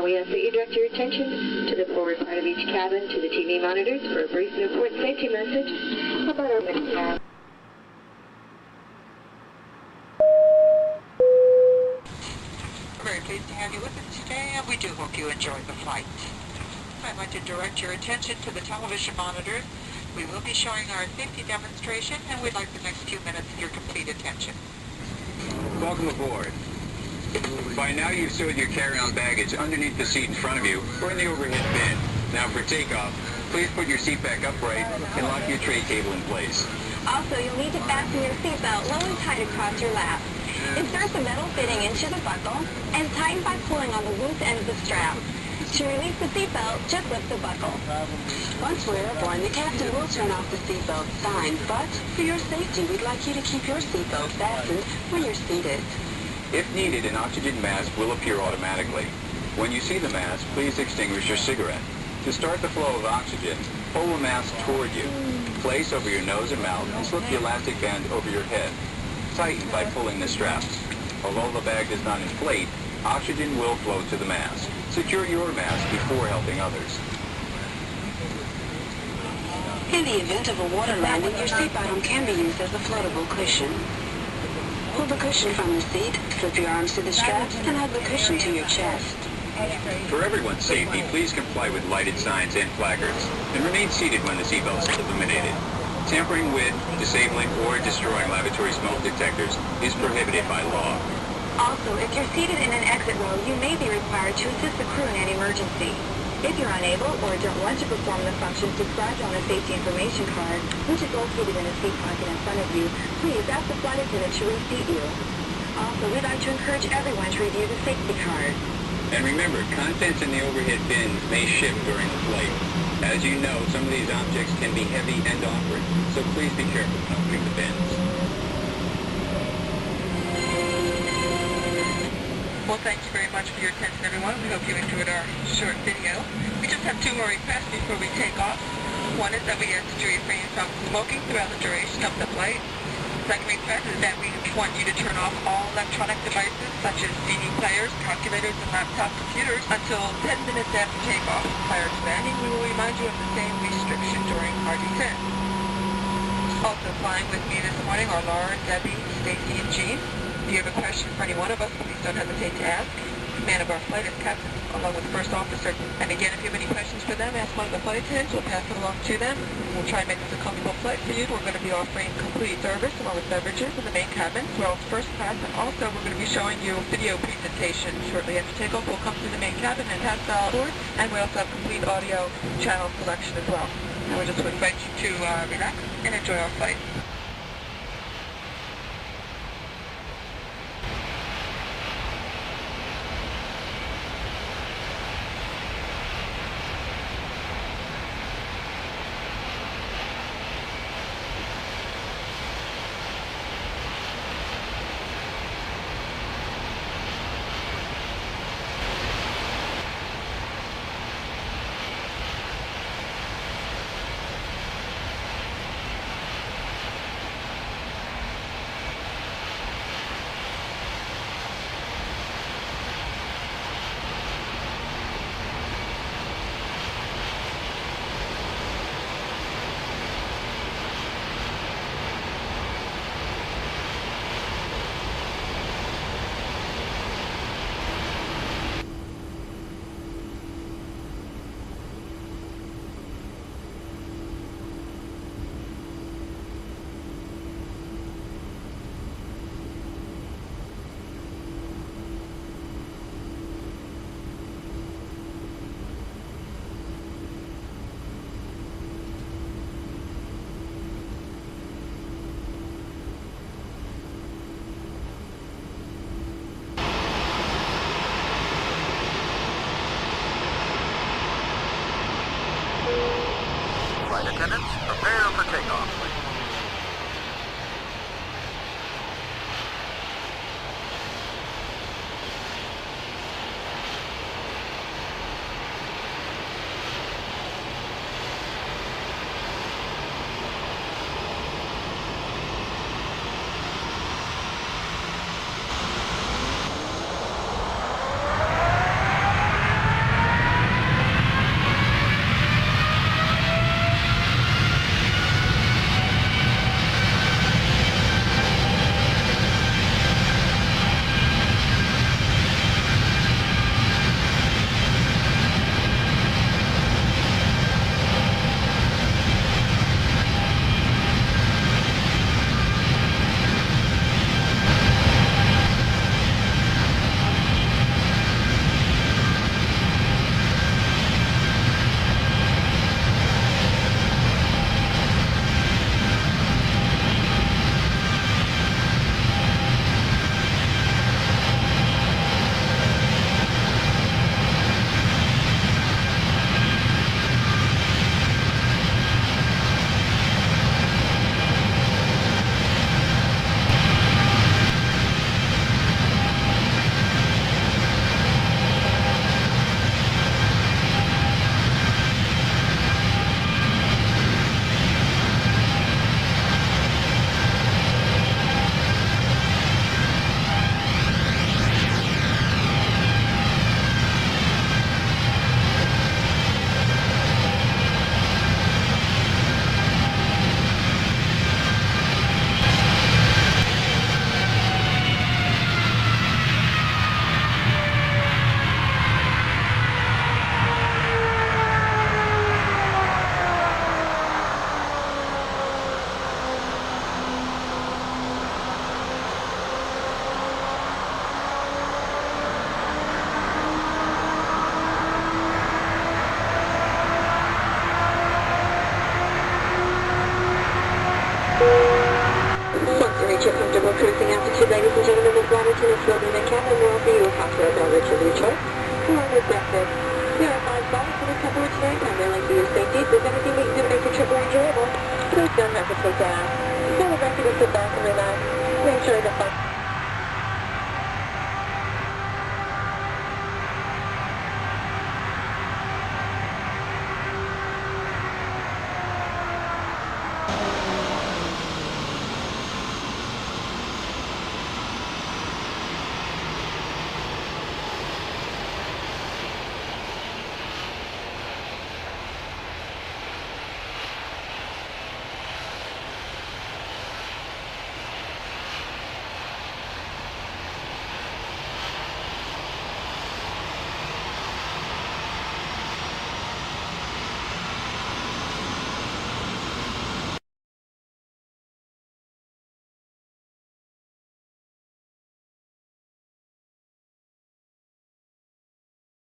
We ask that you direct your attention to the forward part of each cabin to the TV monitors for a brief and important safety message about our next cab. We're very pleased to have you with us today, and we do hope you enjoy the flight. I'd like to direct your attention to the television monitors. We will be showing our safety demonstration, and we'd like the next few minutes of your complete attention. Welcome aboard. By now you've stored your carry-on baggage underneath the seat in front of you or in the overhead bin. Now for takeoff, please put your seat back upright and lock your tray cable in place. Also, you'll need to fasten your seatbelt low and tight across your lap. Insert the metal fitting into the buckle and tighten by pulling on the loose end of the strap. To release the seatbelt, just lift the buckle. Once we're airborne, the captain will turn off the seatbelt sign, but for your safety, we'd like you to keep your seatbelt fastened when you're seated. If needed, an oxygen mask will appear automatically. When you see the mask, please extinguish your cigarette. To start the flow of oxygen, pull the mask toward you. Place over your nose and mouth and slip the elastic band over your head. Tighten by pulling the straps. Although the bag does not inflate, oxygen will flow to the mask. Secure your mask before helping others. In the event of a water landing, your seat bottom can be used as a floatable cushion. Pull the cushion from the seat, slip your arms to the straps, and hug the cushion to your chest. For everyone's safety, please comply with lighted signs and placards, and remain seated when the seatbelt is illuminated. Tampering with, disabling, or destroying lavatory smoke detectors is prohibited by law. Also, if you're seated in an exit row, you may be required to assist the crew in an emergency. If you're unable or don't want to perform the functions described on the safety information card, which is located in a seat pocket in front of you, please ask the flight attendant to reseat you. Also, we'd like to encourage everyone to review the safety card. And remember, contents in the overhead bins may shift during the flight. As you know, some of these objects can be heavy and awkward, so please be careful when opening the bins. Well, thank you very much for your attention, everyone. We hope you enjoyed our short video. We just have two more requests before we take off. One is that we ask that you refrain from smoking throughout the duration of the flight. Second request is that we want you to turn off all electronic devices, such as CD players, calculators, and laptop computers, until 10 minutes after takeoff. Prior to landing, we will remind you of the same restriction during our descent. Also flying with me this morning are Laura, Debbie, Stacy, and Jean. If you have a question for any one of us, please don't hesitate to ask. Command of our flight is Captain, along with the first officer. And again, if you have any questions for them, ask one of the flight attendants. We'll pass it along to them. We'll try and make this a comfortable flight for you. We're going to be offering complete service along with beverages in the main cabin, as well as first class. And also, we're going to be showing you a video presentation shortly after takeoff. We'll come through the main cabin and pass out board. And we also have complete audio channel selection as well. And we just would invite you to relax and enjoy our flight. Flight attendants, prepare for takeoff. Ladies and gentlemen, Ms. Waterton is will be the cabin will offer you a cocktail beverage of your choice, along with breakfast. There are 5 bottles for the couple tonight, primarily for your safety. If there's anything we can do to make your trip more enjoyable, please don't hesitate to ask. So we'd like you to sit back and relax and enjoy the fun.